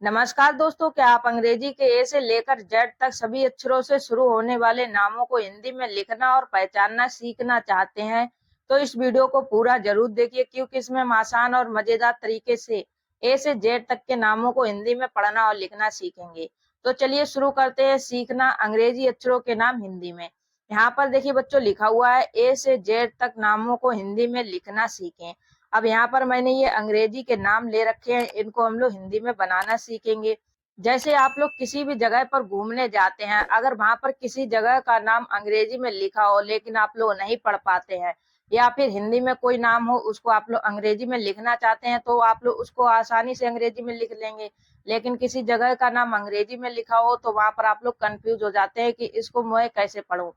नमस्कार दोस्तों, क्या आप अंग्रेजी के ए से लेकर जेड तक सभी अक्षरों से शुरू होने वाले नामों को हिंदी में लिखना और पहचानना सीखना चाहते हैं? तो इस वीडियो को पूरा जरूर देखिए, क्योंकि इसमें हम आसान और मजेदार तरीके से ए से जेड तक के नामों को हिंदी में पढ़ना और लिखना सीखेंगे। तो चलिए शुरू करते हैं सीखना अंग्रेजी अक्षरों के नाम हिंदी में। यहाँ पर देखिए बच्चों, लिखा हुआ है ए से जेड तक नामों को हिंदी में लिखना सीखें। अब यहाँ पर मैंने ये अंग्रेजी के नाम ले रखे हैं, इनको हम लोग हिंदी में बनाना सीखेंगे। जैसे आप लोग किसी भी जगह पर घूमने जाते हैं, अगर वहां पर किसी जगह का नाम अंग्रेजी में लिखा हो लेकिन आप लोग नहीं पढ़ पाते हैं, या फिर हिंदी में कोई नाम हो उसको आप लोग अंग्रेजी में लिखना चाहते हैं, तो आप लोग उसको आसानी से अंग्रेजी में लिख लेंगे। लेकिन किसी जगह का नाम अंग्रेजी में लिखा हो तो वहां पर आप लोग कंफ्यूज हो जाते हैं कि इसको मैं कैसे पढूं।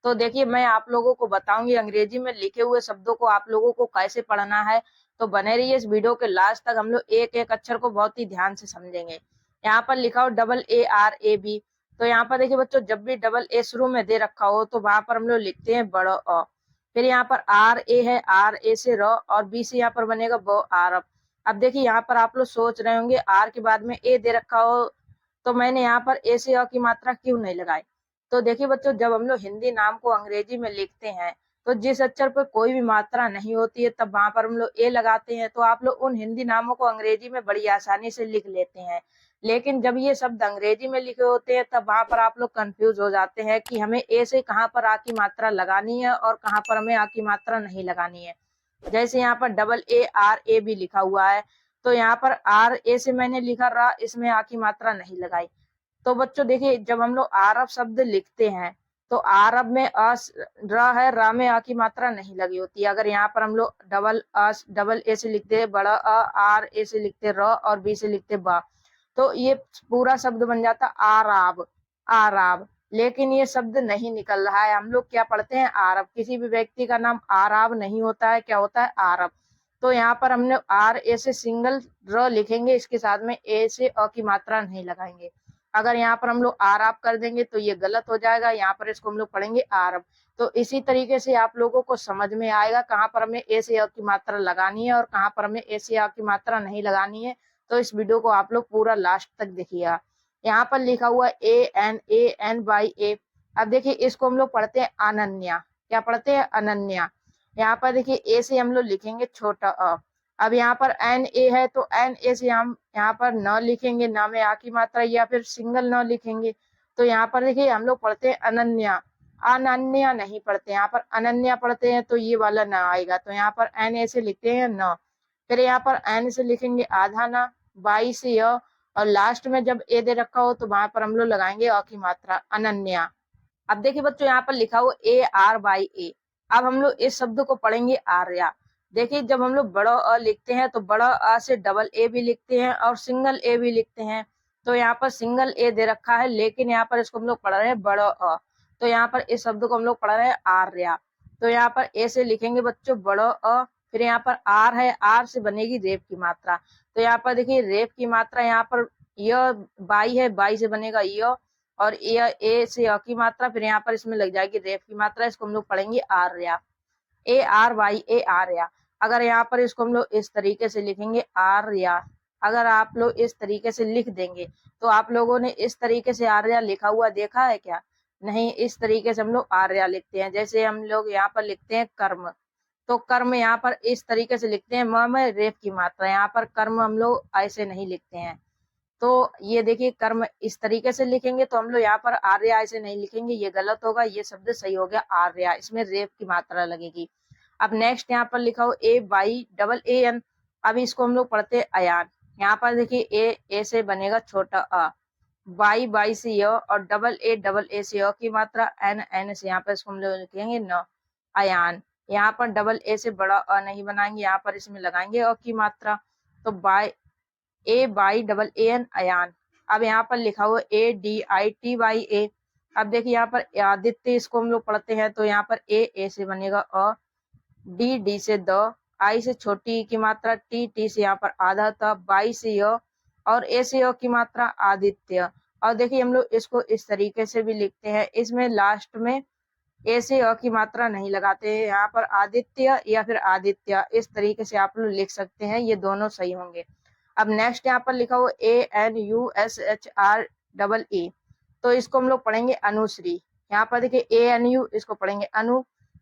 तो देखिए, मैं आप लोगों को बताऊंगी अंग्रेजी में लिखे हुए शब्दों को आप लोगों को कैसे पढ़ना है। तो बने रहिए इस वीडियो के लास्ट तक, हम लोग एक एक अक्षर को बहुत ही ध्यान से समझेंगे। यहाँ पर लिखा हो AARAB। तो यहाँ पर देखिए बच्चों, जब भी डबल ए शुरू में दे रखा हो तो वहां पर हम लोग लिखते हैं बड़ा अ। फिर यहाँ पर RA है, RA से र और बी से यहाँ पर बनेगा ब आरब। अब देखिए, यहाँ पर आप लोग सोच रहे होंगे आर के बाद में ए दे रखा हो तो मैंने यहाँ पर ए से अ की मात्रा क्यों नहीं लगाई। तो देखिए बच्चों, जब हम लोग हिंदी नाम को अंग्रेजी में लिखते हैं तो जिस अक्षर पर कोई भी मात्रा नहीं होती है तब वहां पर हम लोग ए लगाते हैं, तो आप लोग उन हिंदी नामों को अंग्रेजी में बड़ी आसानी से लिख लेते हैं। लेकिन जब ये शब्द अंग्रेजी में लिखे होते हैं तब वहां पर आप लोग कंफ्यूज हो जाते हैं कि हमें ए से कहाँ पर आ की मात्रा लगानी है और कहाँ पर हमें आ की मात्रा नहीं लगानी है। जैसे यहाँ पर AARA भी लिखा हुआ है, तो यहाँ पर आर ए से मैंने लिखा रहा, इसमें आ की मात्रा नहीं लगाई। तो बच्चों देखिए, जब हम लोग आरब शब्द लिखते हैं तो आरब में र है, रा में आ की मात्रा नहीं लगी होती। अगर यहाँ पर हम लोग डबल ए से लिखते हैं बड़ा आर ए से लिखते र और बी से लिखते बा, तो ये पूरा शब्द बन जाता आराब, आराब। लेकिन ये शब्द नहीं निकल रहा है, हम लोग क्या पढ़ते हैं आरब। किसी भी व्यक्ति का नाम आराब नहीं होता है, क्या होता है आरब। तो यहाँ पर हमने आर ए से सिंगल र लिखेंगे, इसके साथ में ए से अ की मात्रा नहीं लगाएंगे। अगर यहाँ पर हम लोग आराब कर देंगे तो ये गलत हो जाएगा, यहाँ पर इसको हम लोग पढ़ेंगे आरब। तो इसी तरीके से आप लोगों को समझ में आएगा कहाँ पर हमें ए से अ की मात्रा लगानी है और कहाँ पर हमें ए से अ की मात्रा नहीं लगानी है। तो इस वीडियो को आप लोग पूरा लास्ट तक देखिएगा। यहाँ पर लिखा हुआ ANANYA। अब देखिए, इसको हम लोग पढ़ते हैं अनन्या। क्या पढ़ते हैं? अनन्या। यहाँ पर देखिए, ए से हम लोग लिखेंगे छोटा अ। अब यहाँ पर NA है तो NA से हम यहाँ पर न लिखेंगे, न में आ की मात्रा, या फिर सिंगल न लिखेंगे। तो यहाँ पर देखिए, हम लोग पढ़ते हैं अनन्या, अनन्या नहीं पढ़ते, यहाँ पर अनन्या पढ़ते हैं, तो ये वाला न आएगा। तो यहाँ पर NA से लिखते हैं न। फिर यहाँ पर N से लिखेंगे आधा न, 22 से य, और लास्ट में जब ए दे रखा हो तो वहां पर हम लोग लगाएंगे अ की मात्रा, अनन्या। अब देखिए बच्चों, यहाँ पर लिखा हुआ ARYA। अब हम लोग इस शब्द को पढ़ेंगे आर्या। देखिए, जब हम लोग बड़ा अ लिखते हैं तो बड़ा अ से डबल ए भी लिखते हैं और सिंगल ए भी लिखते हैं। तो यहाँ पर सिंगल ए दे रखा है, लेकिन यहाँ पर इसको हम लोग पढ़ रहे हैं बड़ा अ। तो यहाँ पर इस शब्द को हम लोग पढ़ रहे हैं आर्या। तो यहाँ पर ए से लिखेंगे बच्चों बड़ा अ। फिर यहाँ पर आर है, आर से बनेगी रेप की मात्रा। तो यहाँ पर देखिए, रेप की मात्रा यहाँ पर य, बाई है, बाई से बनेगा य, और ए से अ की मात्रा, फिर यहाँ पर इसमें लग जाएगी रेप की मात्रा, इसको हम लोग पढ़ेंगे आर्या, ARYA आर्या। अगर यहाँ पर इसको हम लोग इस तरीके से लिखेंगे आर्या, अगर आप लोग इस तरीके से लिख देंगे तो आप लोगों ने इस तरीके से आर्या लिखा हुआ देखा है क्या? नहीं, इस तरीके से हम लोग आर्या लिखते हैं। जैसे हम लोग यहाँ पर लिखते हैं कर्म, तो कर्म यहाँ पर इस तरीके से लिखते हैं, म में रेप की मात्रा, यहाँ पर कर्म हम लोग ऐसे नहीं लिखते हैं। तो ये देखिए, कर्म इस तरीके से लिखेंगे, तो हम लोग यहाँ पर आर्या ऐसे नहीं लिखेंगे, ये गलत होगा, ये शब्द सही हो गया आर्या, इसमें रेप की मात्रा लगेगी। अब नेक्स्ट यहाँ पर लिखा हो AYAAN। अब इसको हम लोग पढ़ते हैं अयान। यहाँ पर देखिए, ए से बनेगा छोटा अ, बाई से य, और डबल ए से अ की मात्रा, एन से यहाँ पर इसको हम लोग लिखेंगे न, अयान। यहाँ पर डबल ए से बड़ा अ नहीं बनाएंगे, यहाँ पर इसमें लगाएंगे अ की मात्रा। तो AYAAN अयान। अब यहाँ पर लिखा हुआ ADITYA। अब देखिए, यहाँ पर आदित्य इसको हम लोग पढ़ते हैं, तो यहाँ पर ए से बनेगा अ, डी से द, आई से छोटी की मात्रा, टी से यहाँ पर आधा था, बाई से य, और ए से अ की मात्रा आदित्य। और देखिए, हम लोग इसको इस तरीके से भी लिखते हैं, इसमें लास्ट में ए से अ की मात्रा नहीं लगाते हैं, यहाँ पर आदित्य या फिर आदित्य, इस तरीके से आप लोग लिख सकते हैं, ये दोनों सही होंगे। अब नेक्स्ट यहाँ पर लिखा हुआ ANUSHR तो इसको हम लोग पढ़ेंगे अनुश्री। यहाँ पर देखिए ANU इसको पढ़ेंगे अनु,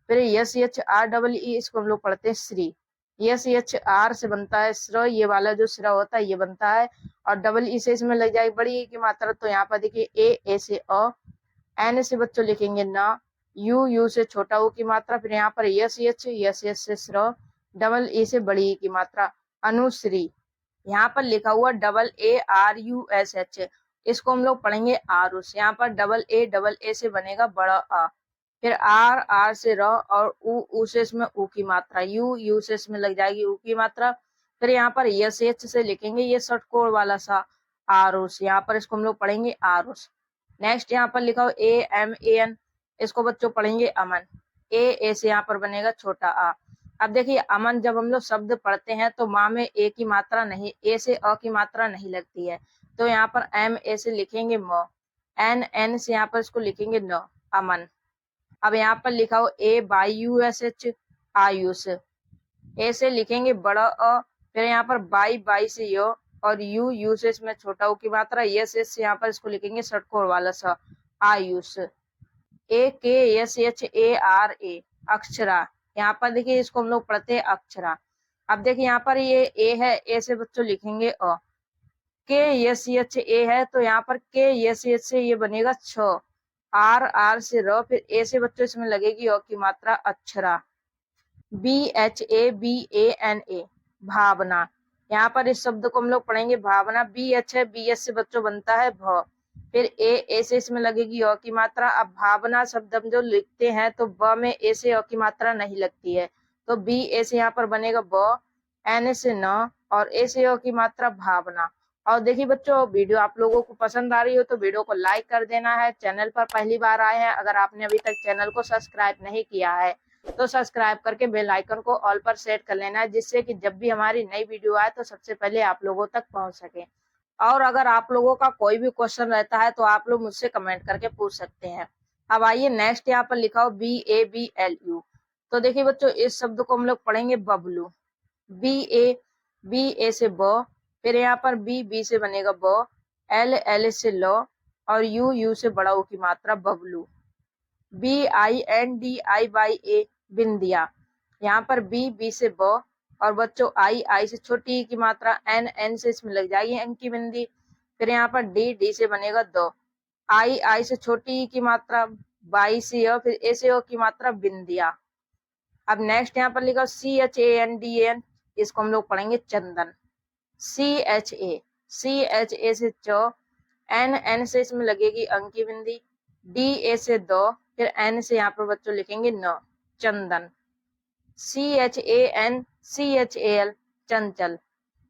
फिर SHREE इसको हम लोग पढ़ते हैं श्री। SHR से बनता है श्र, ये वाला जो श्र होता है ये बनता है, और डबल ई से इसमें लग जाएगी बड़ी ई की मात्रा, तो यहाँ पर देखिए ए से अ, एन से बच्चों लिखेंगे न, यू से छोटा ऊ की मात्रा, फिर यहाँ पर यस से श्र, डबल ई से बड़ी ई की मात्रा अनुश्री। यहाँ पर लिखा हुआ ARUSH इसको हम लोग पढ़ेंगे आरुष। यहाँ पर डबल ए से बनेगा बड़ा आ, फिर आर से र, और ऊ से इसमें ऊ की मात्रा, यू से इसमें लग जाएगी ऊ की मात्रा, फिर यहाँ पर एच से लिखेंगे ये षटकोण वाला सा आरुष। यहाँ पर इसको हम लोग पढ़ेंगे आरुष। नेक्स्ट यहाँ पर लिखा हो AMAN इसको बच्चों पढ़ेंगे अमन। ए से यहाँ पर बनेगा छोटा आ। अब देखिए अमन जब हम लोग शब्द पढ़ते हैं तो माँ में ए की मात्रा नहीं, ए से अ की मात्रा नहीं लगती है, तो यहाँ पर MA से लिखेंगे म, एन से यहाँ पर इसको लिखेंगे न, अमन। अब यहाँ पर लिखा हो AYUSH आयुष, ए से लिखेंगे बड़ा अ, फिर यहाँ पर बाई से यो, और यू से इसमें छोटा ऊ की मात्रा, यस से यहाँ पर इसको लिखेंगे षटकोण वाला सा आयुष। AKSHARA अक्षरा। यहाँ पर देखिए इसको हम लोग पढ़ते हैं अक्षरा। अब देखिए यहाँ पर ये ए है, ए से बच्चों लिखेंगे अ, KSHA है तो यहाँ पर KSH से ये बनेगा छ, आर से र, फिर ए से बच्चों इसमें लगेगी अ की मात्रा अक्षरा। BHABANA भावना। यहाँ पर इस शब्द को हम लोग पढ़ेंगे भावना। BH है, BS से बच्चों बनता है भ, फिर ए से इसमें लगेगी अ की मात्रा। अब भावना शब्द हम जो लिखते हैं तो ब में ए से अ की मात्रा नहीं लगती है, तो BA से यहाँ पर बनेगा ब, एन से न, और ए से अ की मात्रा भावना। और देखिए बच्चों वीडियो आप लोगों को पसंद आ रही हो तो वीडियो को लाइक कर देना है। चैनल पर पहली बार आए हैं, अगर आपने अभी तक चैनल को सब्सक्राइब नहीं किया है तो सब्सक्राइब करके बेल आइकन को ऑल पर सेट कर लेना है, जिससे कि जब भी हमारी नई वीडियो आए तो सबसे पहले आप लोगों तक पहुंच सके। और अगर आप लोगों का कोई भी क्वेश्चन रहता है तो आप लोग मुझसे कमेंट करके पूछ सकते हैं। अब आइए नेक्स्ट यहाँ पर लिखा हो BABLU। तो देखिए बच्चों इस शब्द को हम लोग पढ़ेंगे बबलू। बी ए से ब, फिर यहाँ पर बी से बनेगा ब, एल से लो, और यू से बड़ा ऊ की मात्रा बबलू। BINDIYA बिंदिया। यहाँ पर बी से ब, और बच्चों आई से छोटी की मात्रा, एन से इसमें लग जाएगी एन की बिंदी, फिर यहाँ पर डी से बनेगा दो, आई से छोटी की मात्रा, बाई से अ, फिर ए से ओ की मात्रा बिंदिया। अब नेक्स्ट यहाँ पर लिखा CHANDAN इसको हम लोग पढ़ेंगे चंदन। CHA से चौ, एन से इसमें लगेगी अंक की बिंदी, DA से दो, फिर एन से यहाँ पर बच्चों लिखेंगे न, चंदन। CHANCHAL चंचल।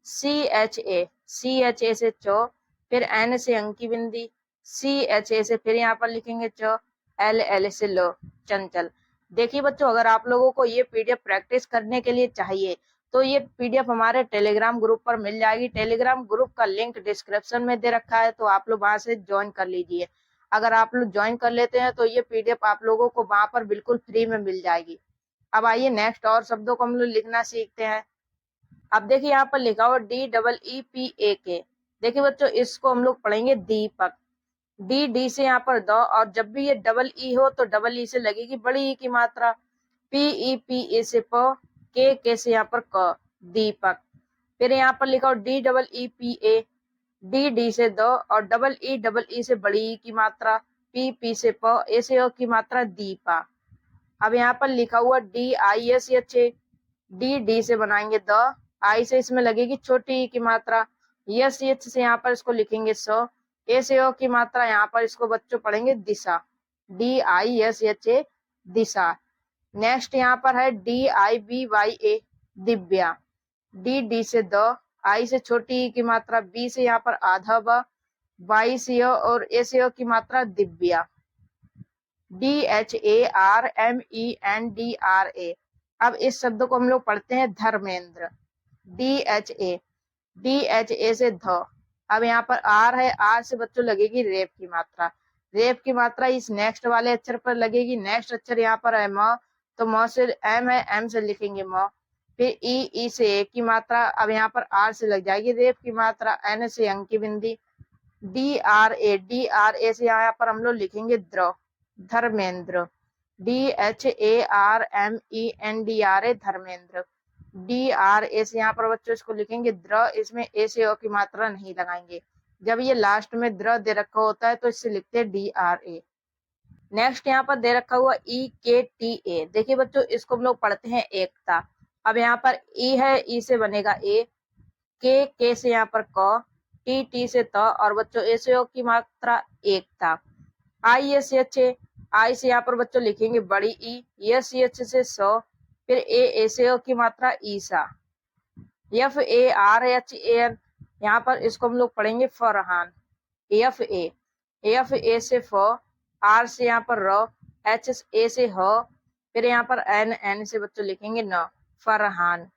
CHA से चौ, फिर एन से अंक की बिंदी, CHA से फिर यहाँ पर लिखेंगे चौ, एल से लो, चंचल। देखिए बच्चों अगर आप लोगों को ये PDF प्रैक्टिस करने के लिए चाहिए तो ये PDF हमारे टेलीग्राम ग्रुप पर मिल जाएगी। टेलीग्राम ग्रुप का लिंक डिस्क्रिप्शन में दे रखा है, तो आप लोग वहां से ज्वाइन कर लीजिए। अगर आप लोग ज्वाइन कर लेते हैं तो ये PDF आप लोगों को वहां पर बिल्कुल फ्री में मिल जाएगी। अब आइए नेक्स्ट और शब्दों को हम लोग लिखना सीखते हैं। अब देखिए यहाँ पर लिखा हुआ DEEPAK। देखिए बच्चों इसको हम लोग पढ़ेंगे दीपक। डी से यहाँ पर द, और जब भी ये डबल ई हो तो डबल ई से लगेगी बड़ी ई की मात्रा, PE से प, के से यहाँ पर क, दीपक। फिर यहाँ पर लिखा हो DEEPA, डी से द, और डबल ई से बड़ी ई की मात्रा, पी से प, ए से अ की मात्रा दीपा। अब यहाँ पर लिखा हुआ DISH, डी से बनाएंगे द, आई से इसमें लगेगी छोटी ई की मात्रा, यस से यहाँ पर इसको लिखेंगे स, ए से ओ की मात्रा, यहाँ पर इसको बच्चों पढ़ेंगे दिशा। DISH दिशा। नेक्स्ट यहाँ पर है DIBYA दिव्या। डी से द, आई से छोटी ई की मात्रा, बी से यहाँ पर आधा ब, वाई से और ए से की मात्रा दिव्या। DHARMENDRA। अब इस शब्द को हम लोग पढ़ते हैं धर्मेंद्र। DHA से ध। अब यहाँ पर आर है, आर से बच्चों लगेगी रेप की मात्रा, रेप की मात्रा इस नेक्स्ट वाले अक्षर पर लगेगी। नेक्स्ट अक्षर यहाँ पर है म, तो म से एम है, एम से लिखेंगे म, फिर ई से ए की मात्रा, अब यहाँ पर आर से लग जाएगी रेप की मात्रा, एन से अंक की बिंदी, डी आर ए से यहाँ पर हम लोग लिखेंगे द्र, धर्मेंद्र, DHARMENDR धर्मेंद्र, DRA से यहाँ पर बच्चों इसको लिखेंगे द्र, इसमें ए से ओ की मात्रा नहीं लगाएंगे। जब ये लास्ट में द्र दे रखा होता है तो इससे लिखते हैं DRA। नेक्स्ट यहाँ पर दे रखा हुआ EKTA, देखिए बच्चों इसको हम लोग पढ़ते हैं एकता। अब यहाँ पर ई है, ई से बनेगा ए, के से यहाँ पर क, टी से त, और बच्चों ए से ओ की मात्रा एकता। ISH, आई से यहाँ पर बच्चों लिखेंगे बड़ी ई, SH से सौ, फिर ए से ओ की मात्रा ईसा। FARHAN, यहाँ पर इसको हम लोग पढ़ेंगे फरहान, FA से फ, आर से यहाँ पर र, HA से ह, फिर यहाँ पर N से बच्चों लिखेंगे न, फरहान।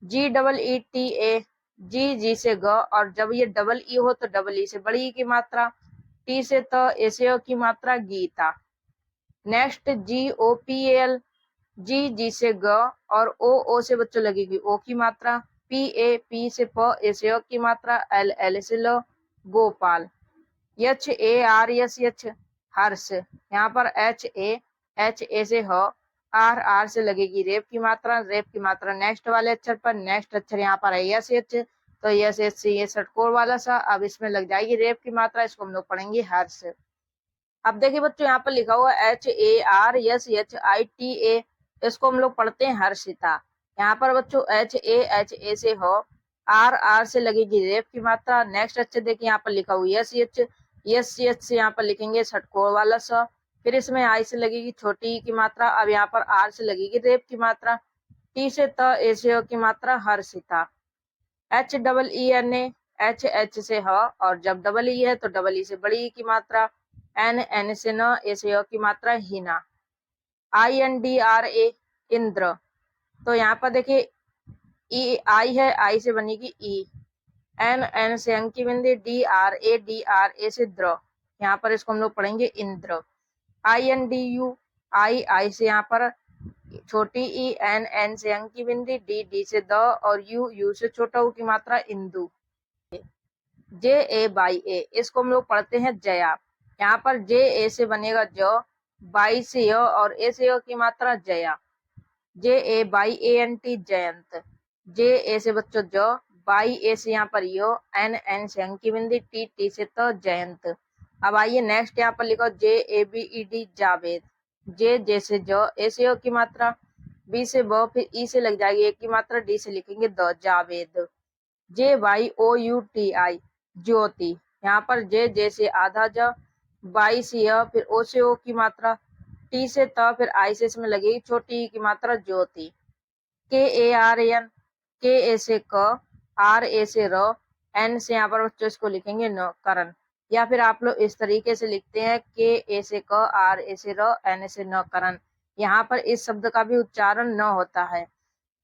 GEETA, जी से ग, और जब ये डबल ई हो तो डबल ई से बड़ी ई की मात्रा, टी से त, ए से ओ की मात्रा गीता। नेक्स्ट GOPAL, जी से ग, और ओ से बच्चों लगेगी ओ की मात्रा, पी से प, ए से ओ की मात्रा, एल से लो, गोपाल। HARSH, हर्ष, यहाँ पर HA से ह, आर से लगेगी रेप की मात्रा नेक्स्ट वाले अक्षर पर, नेक्स्ट अक्षर यहाँ पर है SH, तो SH से ये षटकोण वाला सा, अब इसमें लग जाएगी रेप की मात्रा, इसको हम लोग पढ़ेंगे हर्ष। अब देखिए बच्चों यहाँ पर लिखा हुआ HARSHITA, इसको हम लोग पढ़ते हैं हर्षिता। यहाँ पर बच्चों HA से हो, आर से लगेगी रेप की मात्रा, नेक्स्ट अक्षर देखिए यहाँ पर लिखा हुआ SH से यहाँ पर लिखेंगे षटकोण वाला सा, फिर इसमें आई से लगेगी छोटी ई की मात्रा, अब यहाँ पर आर से लगेगी रेप की मात्रा, टी से त, ए से ओ की मात्रा हर्षिता। HEENA, HH से ह, और जब डबल ई है तो डबल ई से बड़ी ई की मात्रा, N से न, ए से ओ की मात्रा हीना। INDRA, इंद्र, तो यहाँ पर देखिए ई आई है, आई से बनेगी ई, N से अंक की बिंदी, DRA से द्र, यहाँ पर इसको हम लोग पढ़ेंगे इंद्र। INDU, आई से यहाँ पर छोटी ई, N से अंक की बिंदी, डी से द, और यू से छोटा ऊ की मात्रा इंदु। JA, इसको हम लोग पढ़ते हैं जया, यहाँ पर JA से बनेगा ज, बाई से य, और ए से य की मात्रा जया, JAYANT जयंत। JA से बच्चों ज, बाई ए से यहाँ पर यो, N से अंक की बिंदी, टी से त, जयंत। अब आइए नेक्स्ट यहाँ पर लिखो JABED जावेद, जे से ज, ए से ओ की मात्रा, बी से ब, फिर ई से लग जाएगी एक की मात्रा, डी से लिखेंगे द, जावेद। JYOUTI, ज्योति, यहाँ पर जे से आधा ज, बाई से य, फिर ओ से ओ की मात्रा, टी से त, फिर आई से इसमें लगेगी छोटी ई की मात्रा ज्योति। KARN, के से क, RA से र, N से यहाँ पर बच्चों इसको लिखेंगे न, करण, या फिर आप लोग इस तरीके से लिखते हैं KA से क, RA से र, N से न, करण। यहाँ पर इस शब्द का भी उच्चारण न होता है,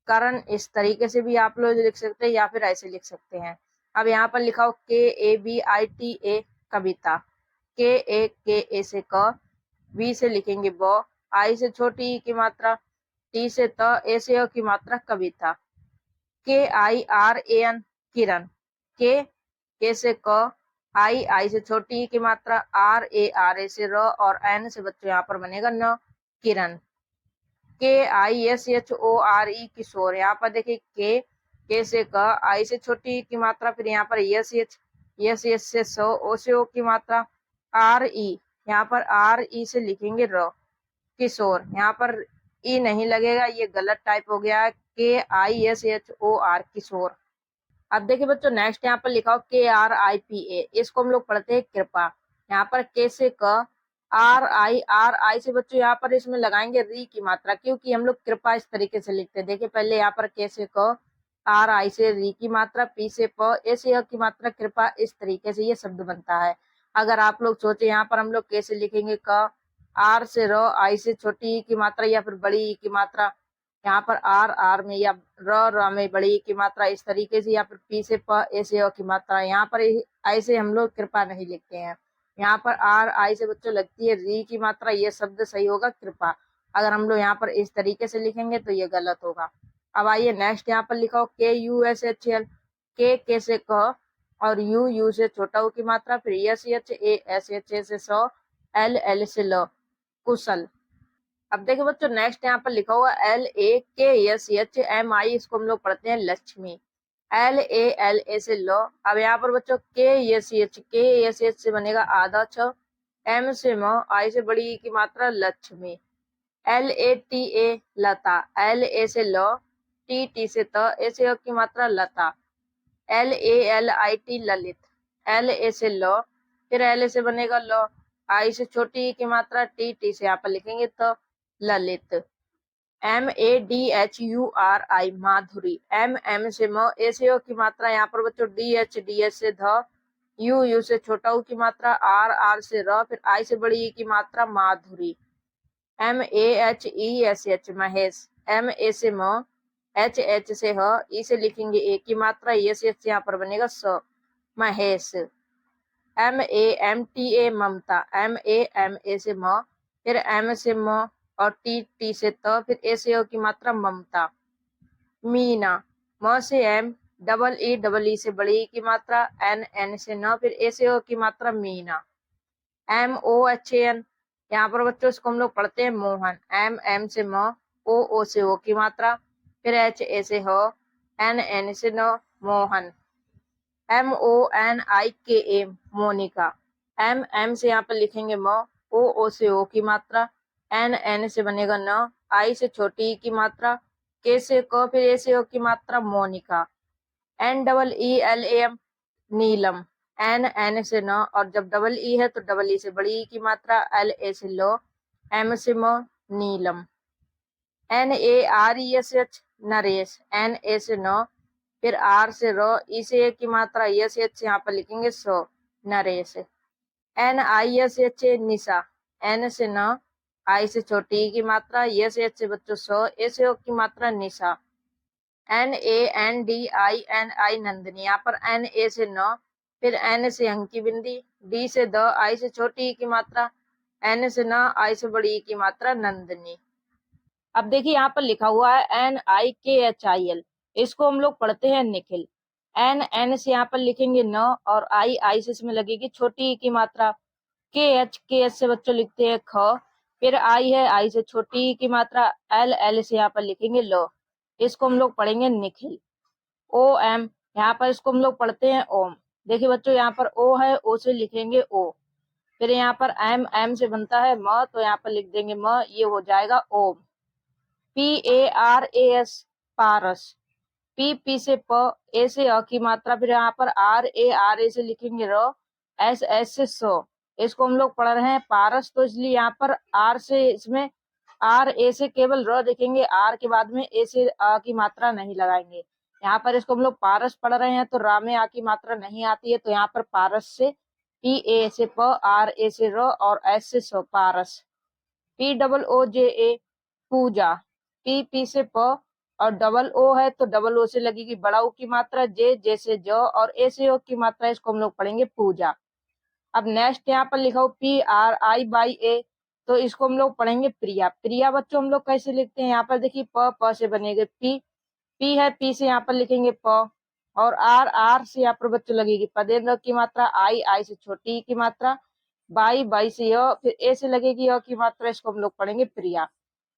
कारण इस तरीके से भी आप लोग लिख सकते हैं या फिर ऐसे लिख सकते हैं। अब यहाँ पर लिखा हो KABITA, कविता, के से क, बी से लिखेंगे ब, आई से छोटी ई की मात्रा, टी से त, ए से ओ की मात्रा कविता। KIRAN, किरण, के से क, आई से छोटी ई की मात्रा, RA से र, और N से बच्चों यहाँ पर बनेगा न, किरण। KISHORE, किशोर, यहाँ पर देखिए के से क, आई से छोटी की मात्रा, फिर यहाँ पर यस से सो, ओ से ओ की मात्रा, RE, यहाँ पर RE से लिखेंगे र, किशोर, यहाँ पर ई नहीं लगेगा, ये गलत टाइप हो गया है, KISHOR, किशोर। अब देखिए बच्चों नेक्स्ट यहाँ पर लिखा हो KRIPA, इसको हम लोग पढ़ते हैं कृपा, यहाँ पर के से क, आर आई से बच्चों यहाँ पर इसमें लगाएंगे री की मात्रा, क्योंकि हम लोग कृपा इस तरीके से लिखते हैं। देखिए पहले यहाँ पर के से क, आर आई से री की मात्रा, पी से प, ए से य की मात्रा, कृपा, इस तरीके से ये शब्द बनता है। अगर आप लोग सोचे यहाँ पर हम लोग के से लिखेंगे क, आर से र, आई से छोटी ई की मात्रा या फिर बड़ी ई की मात्रा, यहाँ पर आर में या र में बड़ी ई की मात्रा, इस तरीके से, या फिर पी से प, ए से अ की मात्रा, यहाँ पर ऐसे हम लोग कृपा नहीं लिखते हैं। यहाँ पर आर आई से बच्चों लगती है री की मात्रा, ये शब्द सही होगा कृपा। अगर हम लोग यहाँ पर इस तरीके से लिखेंगे तो ये गलत होगा। अब आइए नेक्स्ट यहाँ पर लिखा हो KUSHL, के से क और यू से छोटा ऊ की मात्रा, फिर SH से सौ, एल से ल, कुशल। अब देखिए बच्चों नेक्स्ट यहाँ पर लिखा हुआ LAKSHMI, इसको हम लोग पढ़ते हैं लक्ष्मी, LALA से लो। अब यहाँ पर बच्चों के से बनेगा आधा छ, M से म, आई से बड़ी की मात्रा लक्ष्मी, LATA लता, LA से लो, टी से त, ए से की मात्रा लता, LALIT ललित, LA से लो, फिर L से बनेगा लो, आई से छोटी की मात्रा, टी से यहाँ पर लिखेंगे तो ललित, MADHURI माधुरी, M से म, ए से ओ की मात्रा यहाँ पर बच्चों DH से ध, यू से छोटा ऊ की मात्रा, R से र, फिर आई से बड़ी ई की मात्रा माधुरी, MAHESH महेश, MA से म, H से ह, ई से लिखेंगे ए की मात्रा, ये से यहाँ पर बनेगा स, महेश, MAMTA ममता, MA से म, फिर M से म और टी से त, फिर ए से ओ की मात्रा ममता, मीना, म से M, डबल ई से बड़ी की मात्रा, एन से न, फिर ए से ओ की मात्रा मीना, MOHAN, यहाँ पर बच्चों इसको हम लोग पढ़ते हैं मोहन, M से म, ओ से ओ की मात्रा, फिर HA से हो, एन से न, मोहन, MONIKA मोनिका, M से यहाँ पर लिखेंगे म, ओ से ओ की मात्रा, एन से बनेगा न, आई से छोटी की मात्रा, के से क, फिर ए से ओ की मात्रा मोनिका, NEELAM नीलम, एन से न, और जब डबल ई है तो डबल ई से बड़ी ई की मात्रा, LA से लो, M से म, नीलम, NARESH नरेश, NA से न, फिर R से रो, ई से ए की मात्रा, यस एच यहाँ पर लिखेंगे सो, नरेश, NISH निशा, N से न, आई से छोटी ई की मात्रा, यस एच से बच्चों सो, ए से ओ की मात्रा निशा, NANDINI नंदिनी, यहाँ पर NA से न, फिर N से अंक की बिंदी, D से द, आई से छोटी ई की मात्रा, N से न, आई से बड़ी ई की मात्रा नंदिनी। अब देखिए यहाँ पर लिखा हुआ है NIKHIL, इसको हम लोग पढ़ते हैं निखिल, N से यहाँ पर लिखेंगे न, और आई से इसमें लगेगी छोटी ई की मात्रा, के एच से बच्चों लिखते हैं ख, फिर आई है, आई से छोटी ई की मात्रा, एल से यहाँ पर लिखेंगे लो, इसको हम लोग पढ़ेंगे निखिल, OM, यहाँ पर इसको हम लोग पढ़ते हैं ओम। देखिए बच्चों यहाँ पर ओ है, ओ से लिखेंगे ओ, फिर यहाँ पर एम से बनता है म, तो यहाँ पर लिख देंगे म, ये हो जाएगा ओम, PARAS पारस, पी से प, ए से अ की मात्रा, फिर यहाँ पर RA से लिखेंगे र, एस से सो, इसको हम लोग पढ़ रहे हैं पारस, तो इसलिए यहाँ पर आर से, इसमें RA से केवल र देखेंगे, आर के बाद में ए से अ की मात्रा नहीं लगाएंगे। यहाँ पर इसको हम लोग पारस पढ़ रहे हैं तो रा में आ की मात्रा नहीं आती है, तो यहाँ पर पारस से PA से प, RA से र और एस से सो, पारस, POOJA पूजा, पी से प और डबल ओ है तो डबल ओ से लगेगी बड़ा ओ की मात्रा, जे से ज और ए से ओ की मात्रा, इसको हम लोग पढ़ेंगे पूजा। अब नेक्स्ट यहाँ पर लिखा हो PRI/A, तो इसको हम लोग पढ़ेंगे प्रिया। प्रिया बच्चों हम लोग कैसे लिखते हैं, यहाँ पर देखिए प से बनेगा पी है, पी से यहाँ पर लिखेंगे प, और आर से यहाँ पर बच्चों लगेगी पदेन्द्र की मात्रा, आई से छोटी की मात्रा, बाई से य, फिर ए से लगेगी य की मात्रा, इसको हम लोग पढ़ेंगे प्रिया।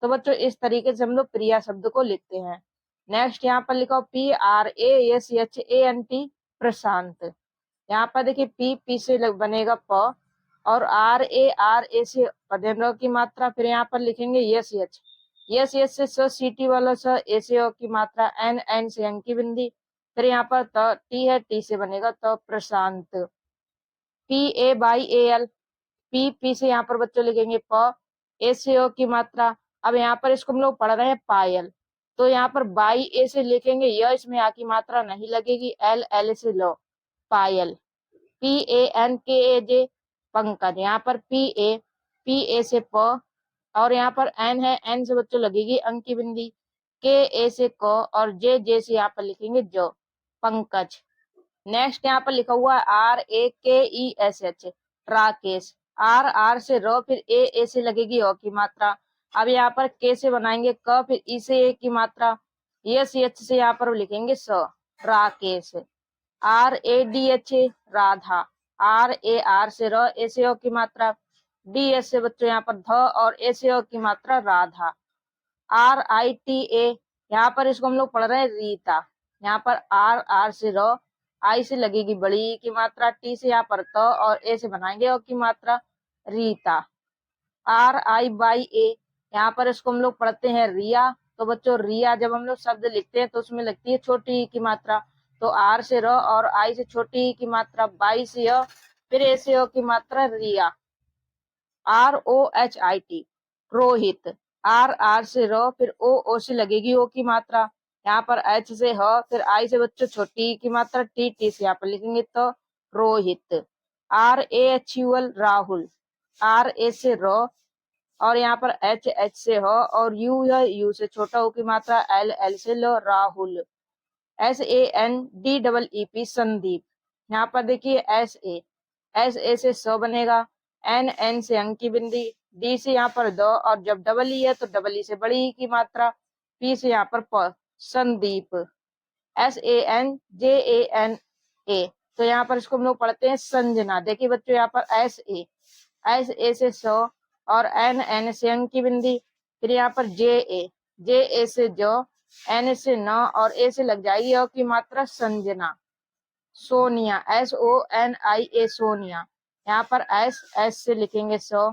तो बच्चों इस तरीके से हम लोग प्रिया शब्द को लिखते हैं। नेक्स्ट यहाँ पर लिखा PRASHANT प्रशांत, यहाँ पर देखिए पी से बनेगा प, और आर ए से पदेन्द्र की मात्रा, फिर यहाँ पर लिखेंगे यस से सीटी वाला स, ए से ओ की मात्रा, एन से अंक की बिंदी, फिर यहाँ पर टी है, टी से बनेगा तो प्रशांत, PABAL, पी से यहाँ पर बच्चों लिखेंगे प, ए से ओ की मात्रा। अब यहाँ पर इसको हम लोग पढ़ रहे हैं पायल, तो यहाँ पर बाई ए से लिखेंगे य, इसमें आ की मात्रा नहीं लगेगी, एल से लो, पायल, PANKAJ पंकज, यहाँ पर पी ए से प, और यहाँ पर एन है, एन से बच्चों लगेगी अंक की बिंदी, के से क, और जे से यहाँ पर लिखेंगे जो, पंकज। नेक्स्ट यहाँ पर लिखा हुआ है RAKESH राकेश, आर से र, फिर ए से लगेगी ओ की मात्रा। अब यहाँ पर के से बनाएंगे क, फिर ई से ए की मात्रा, ये सी एच से यहाँ पर लिखेंगे स, Rakesh. R A D H A, Radha. R A R से र, ए से ओ की मात्रा। डी एस से बच्चों यहाँ पर ध, और ए से ओ की मात्रा Radha. Are I T A, यहाँ पर इसको हम लोग पढ़ रहे हैं रीता। यहाँ पर आर आर से र, आई से लगेगी बड़ी ई की मात्रा, टी से यहाँ पर त, और ए से बनाएंगे ओ की मात्रा, Rita. Are I Y A, यहाँ पर इसको हम लोग पढ़ते हैं रिया। तो बच्चों रिया जब हम लोग शब्द लिखते हैं तो उसमें लगती है छोटी ई की मात्रा। तो आर से र और आई से छोटी ई की मात्रा, बाई से अ, फिर ए से ओ की मात्रा, Riya. R O H I T, Rohit. R R से र, फिर ओ से लगेगी ओ की मात्रा। यहाँ पर एच से ह, फिर आई से बच्चों छोटी ई की मात्रा, टी टी से यहाँ पर लिखेंगे तो Rohit. R A H U L, Rahul. R A से र, और यहाँ पर एच एच से हो, और यू या यू से छोटा हो की मात्रा, एल एल से लो, Rahul. S A N D double E P, Sandeep. यहाँ पर देखिए एस ए से स बनेगा, एन एन से अंक की बिंदी, डी से यहाँ पर द, और जब डबल ई है तो डबल ई से बड़ी ई की मात्रा, पी से यहाँ पर प, Sandeep. S A N J A N A, तो यहाँ पर इसको हम लोग पढ़ते हैं संजना। देखिए बच्चों यहाँ पर एस ए से स, और एन एन से अंक की बिंदी, फिर यहाँ पर जे ए से जो, एन से न, और ए से लग जाएगी अ की मात्रा, Sanjana. Sonia, S O N I A, Sonia. यहाँ पर एस से लिखेंगे सो,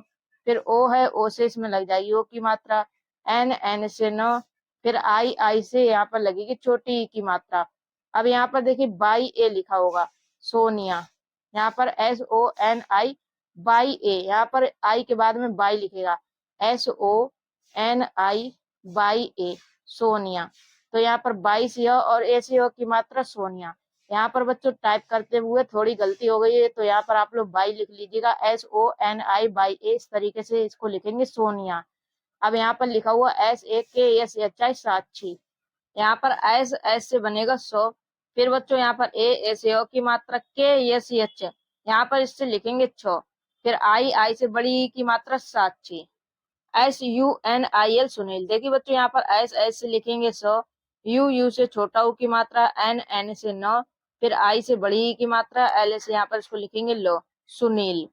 फिर ओ है, ओ से इसमें लग जाएगी ओ की मात्रा, एन एन से न, फिर आई से यहाँ पर लगेगी छोटी ई की मात्रा। अब यहाँ पर देखिए बाई ए लिखा होगा, सोनिया। यहाँ पर S O N I Y A, यहाँ पर आई के बाद में बाई लिखेगा, S O N I Y A, Sonia. तो यहाँ पर बाई से और ए से की मात्रा, सोनिया। यहाँ पर बच्चों टाइप करते हुए थोड़ी गलती हो गई है, तो यहाँ पर आप लोग बाई लिख लीजिएगा, S O N I Y A, इस तरीके से इसको लिखेंगे, सोनिया। अब यहाँ पर लिखा हुआ एस ए के एस एच आई, साक्षी। यहाँ पर एस से बनेगा सो, फिर बच्चों यहाँ पर ए से ओ की मात्रा, के एस एच, यहाँ पर इससे लिखेंगे छो, फिर आई से बड़ी ई की मात्रा, Sakshi. S U N I L, Sunil. देखिए बच्चों यहाँ पर एस से लिखेंगे स, यू से छोटा ऊ की मात्रा, एन से न, फिर आई से बड़ी ई की मात्रा, एल से यहाँ पर इसको लिखेंगे लो, Sunil.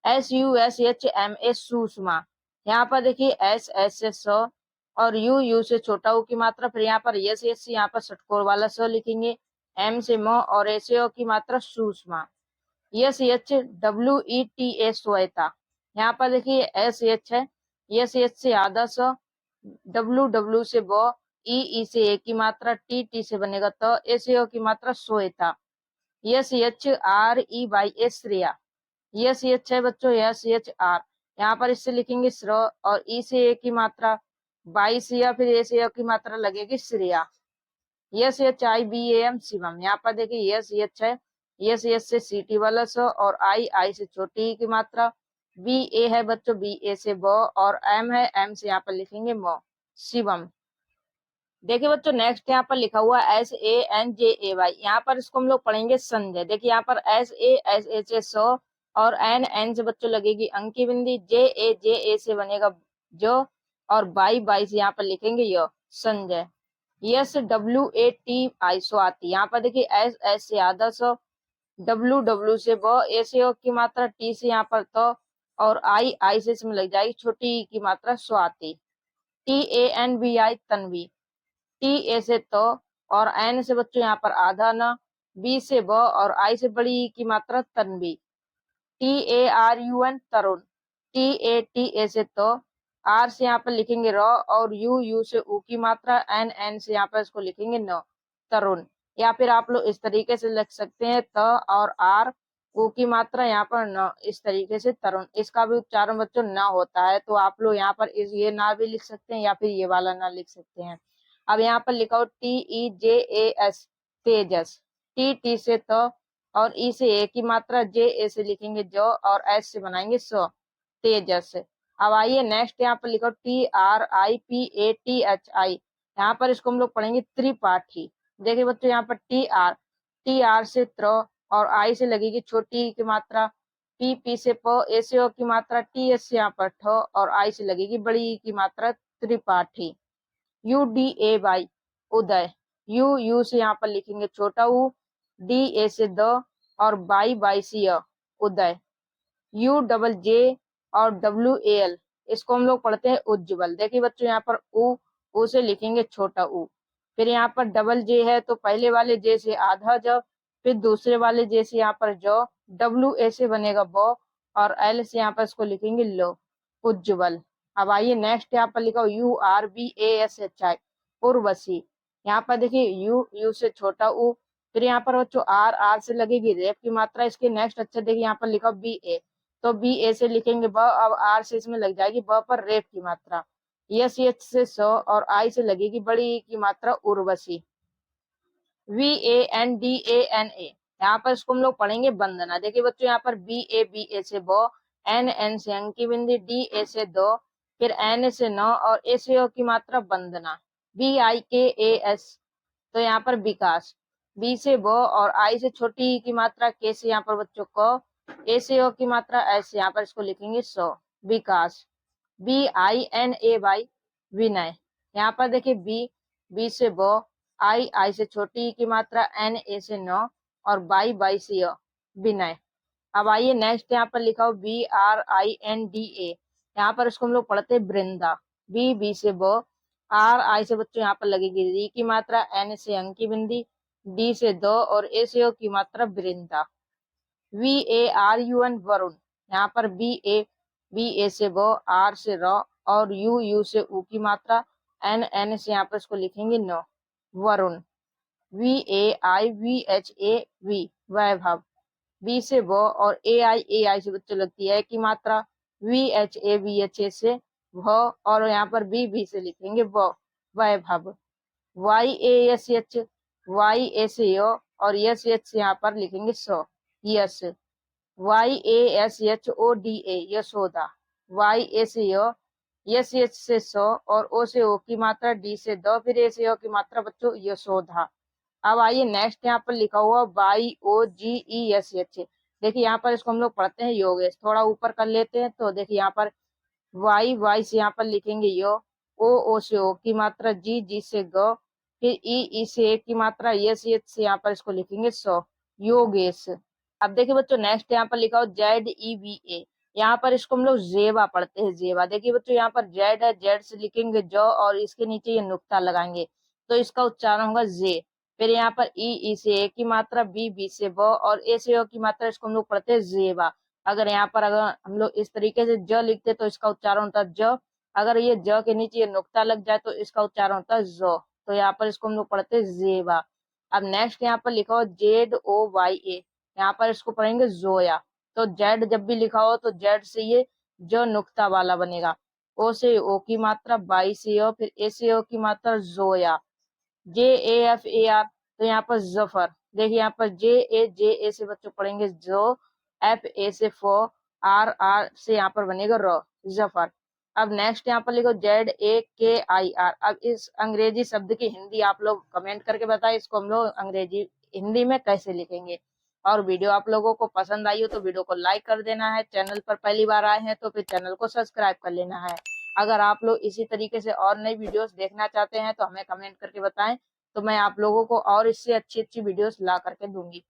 S H M A, Sushma. यहाँ पर देखिए एस से स, और यू से छोटा ऊ की मात्रा, फिर यहाँ पर यस एस, यहाँ पर षटकोर वाला स लिखेंगे, एम से म, और ए से ओ की मात्रा, Sushma. Yes H W E T A, Shweta. यहाँ पर देखिए एस एच है, यस एच से आधा स, डब्ल्यू डब्ल्यू से ब, ई से ए की मात्रा, टी टी से बनेगा तो, ए से ओ की मात्रा, Shweta. Yes H R E by A, Shreya. S H है बच्चों, यस एच आर, यहाँ पर इससे लिखेंगे श्र, और ई से ए की मात्रा, बाई से या फिर ए से ओ की मात्रा लगेगी, Shreya. S H I B A M, Shivam. यहाँ पर देखिए यस एच है, यस एच से सीटी वाला स, और आई से छोटी ई की मात्रा, बी ए है बच्चों, बी ए से ब, और एम है, एम से यहाँ पर लिखेंगे म, शिवम। देखिए बच्चों नेक्स्ट यहाँ पर लिखा हुआ S A N J A Y, यहाँ पर इसको हम लोग पढ़ेंगे संजय। देखिए यहाँ पर एस ए सो, और एन एन से बच्चों लगेगी अंक की बिंदी, जे ए से बनेगा जो, और बाई से यहाँ पर लिखेंगे यो, Sanjay. S W A T I, Swati. यहाँ पर देखिए एस से आधा सो, डब्ल्यू डब्ल्यू से ब, ए से ओ की मात्रा, टी से यहाँ पर तो, और आई से इसमें लग जाएगी छोटी ई की मात्रा, Swati. T A N B I, Tanvi. T A से तो, और एन से बच्चों यहाँ पर आधा न, बी से ब, और आई से बड़ी ई की मात्रा, Tanvi. T A R U N, Tarun. T A से तो, आर से यहाँ पर लिखेंगे र, और यू से ऊ की मात्रा, एन से यहाँ पर इसको लिखेंगे न, तरुण। या फिर आप लोग इस तरीके से लिख सकते हैं, त और आर, ऊ की मात्रा यहाँ पर न, इस तरीके से तरुण। इसका भी उच्चारण बच्चों न होता है, तो आप लोग यहाँ पर ये ना भी लिख सकते हैं, या फिर ये वाला ना लिख सकते हैं। अब यहाँ पर लिखा हो T E J A S, Tejas. T T से तो, और ई से ए की मात्रा, जे ए से लिखेंगे जो, और एस से बनाएंगे सो, तेजस। अब आइए नेक्स्ट यहाँ पर लिखो T R I P A T H I, यहाँ पर इसको हम लोग पढ़ेंगे त्रिपाठी। देखिए बच्चों यहाँ पर टी आर से त्र, और आई से लगेगी छोटी की मात्रा, पी से प, ए से ओ की मात्रा, टी एस से यहाँ पर ठ, और आई से लगेगी बड़ी की मात्रा, Tripathi. U D A Y, Uday. U से यहाँ पर लिखेंगे छोटा ऊ, डी ए से द और बाई से य, उदय। यू डबल जे और डब्ल्यू ए एल, इसको हम लोग पढ़ते हैं उज्ज्वल। देखिए बच्चों यहाँ पर ऊ से लिखेंगे छोटा ऊ। फिर यहाँ पर डबल जे है तो पहले वाले जे से आधा ज, फिर दूसरे वाले जे से यहाँ पर जो, डब्ल्यू ए से बनेगा ब और एल से यहाँ पर इसको लिखेंगे लो, उज्ज्वल। अब आइए नेक्स्ट यहाँ पर लिखा URBASHI, उर्वशी। यहाँ पर देखिए यू से छोटा ऊ, फिर यहाँ पर बच्चों आर से लगेगी रेप की मात्रा। इसके नेक्स्ट अच्छा देखिए यहाँ पर लिखा BA, तो BA से लिखेंगे ब, अब आर से इसमें लग जाएगी ब पर रेप की मात्रा। एच से सौ और आई से लगेगी बड़ी की मात्रा, उर्वशी। VANDANA, यहाँ पर इसको हम लोग पढ़ेंगे वंदना। देखिए बच्चों यहाँ पर BA से बो, एन से अंक की बिंदी, DA से दो, फिर एन से नौ और ए से ओ की मात्रा वंदना। BIKAS, तो यहाँ पर विकास। बी से बो और आई से छोटी की मात्रा के से यहाँ पर बच्चों को, ए से ओ की मात्रा ऐसे यहाँ पर इसको लिखेंगे सौ, विकास। BINAY, विनय। यहाँ पर देखिए बी से बो, आई से छोटी की मात्रा, एन ए से नौ और बाई से य, विनय। अब आइए नेक्स्ट यहाँ पर लिखा हो BRINDA, यहाँ पर इसको हम लोग पढ़ते हैं वृंदा। बी से बो, आई से बच्चों यहाँ पर लगेगी री की मात्रा, एन से अंक की बिंदी, डी से दो और ए से ओ की मात्रा, वृंदा। VARUN, वरुण। यहाँ पर बी ए से बो, आर से रो और यू से ऊ की मात्रा, एन से यहाँ पर इसको लिखेंगे नो, वरुण। VAIVHAV, वैभव। बी से व और ए आई से बच्चों लगती है की मात्रा, VHA से व और यहाँ पर बी से लिखेंगे व, वैभव। YASH, वाई ए से यो और एच से यहाँ पर लिखेंगे सो, यस। YASHODA, यशोदा। YA से यो, एच से सो और ओ से ओ की मात्रा, डी से दो, फिर ए से ओ की मात्रा बच्चों, यशोधा। अब आइए नेक्स्ट यहाँ पर लिखा हुआ YOGESH, देखिए यहाँ पर इसको हम लोग पढ़ते हैं योगेश। थोड़ा ऊपर कर लेते हैं तो देखिए यहाँ पर वाई से यहाँ पर लिखेंगे यो, ओ से ओ की मात्रा, जी से ग, फिर ई से ए की मात्रा, एच से यहाँ पर इसको लिखेंगे सो, योगेश। अब देखिए बच्चों नेक्स्ट यहाँ पर लिखा हो ZEVA, यहाँ पर इसको हम लोग जेवा पढ़ते हैं, जेवा। देखिए बच्चों यहाँ पर जेड है, जेड से लिखेंगे जो और इसके नीचे ये नुक्ता लगाएंगे तो इसका उच्चारण होगा जे। फिर यहाँ पर ई से ए की मात्रा, बी से ब और ए से ओ की मात्रा, इसको हम लोग पढ़ते हैं जेवा। अगर यहाँ पर अगर हम लोग इस तरीके से ज लिखते तो इसका उच्चारण होता है ज, अगर ये ज के नीचे ये नुक्ता लग जाए तो इसका उच्चारण होता है जो, तो यहाँ पर इसको हम लोग पढ़ते हैं जेवा। अब नेक्स्ट यहाँ पर लिखा हो ZOYA, यहाँ पर इसको पढ़ेंगे जोया। तो जेड जब भी लिखा हो तो जेड से ये जो नुक्ता वाला बनेगा, ओ से ओ की मात्रा, बाई से ओ, फिर ए से ओ की मात्रा, जोया। JAFAR, तो यहाँ पर जफर। देखिए यहाँ पर जे ए से बच्चों पढ़ेंगे जो, FA से फो, आर से यहाँ पर बनेगा रो, जफर। अब नेक्स्ट यहाँ पर लिखो ZAKIR। अब इस अंग्रेजी शब्द की हिंदी आप लोग कमेंट करके बताएं, इसको हम लोग अंग्रेजी हिंदी में कैसे लिखेंगे। और वीडियो आप लोगों को पसंद आई हो तो वीडियो को लाइक कर देना है, चैनल पर पहली बार आए हैं तो फिर चैनल को सब्सक्राइब कर लेना है। अगर आप लोग इसी तरीके से और नई वीडियोस देखना चाहते हैं तो हमें कमेंट करके बताएं, तो मैं आप लोगों को और इससे अच्छी अच्छी वीडियोस ला करके दूंगी।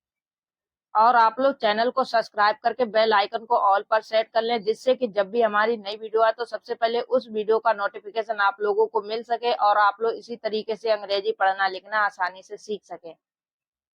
और आप लोग चैनल को सब्सक्राइब करके बेल आइकन को ऑल पर सेट कर लें, जिससे कि जब भी हमारी नई वीडियो आए तो सबसे पहले उस वीडियो का नोटिफिकेशन आप लोगों को मिल सके और आप लोग इसी तरीके से अंग्रेजी पढ़ना लिखना आसानी से सीख सके।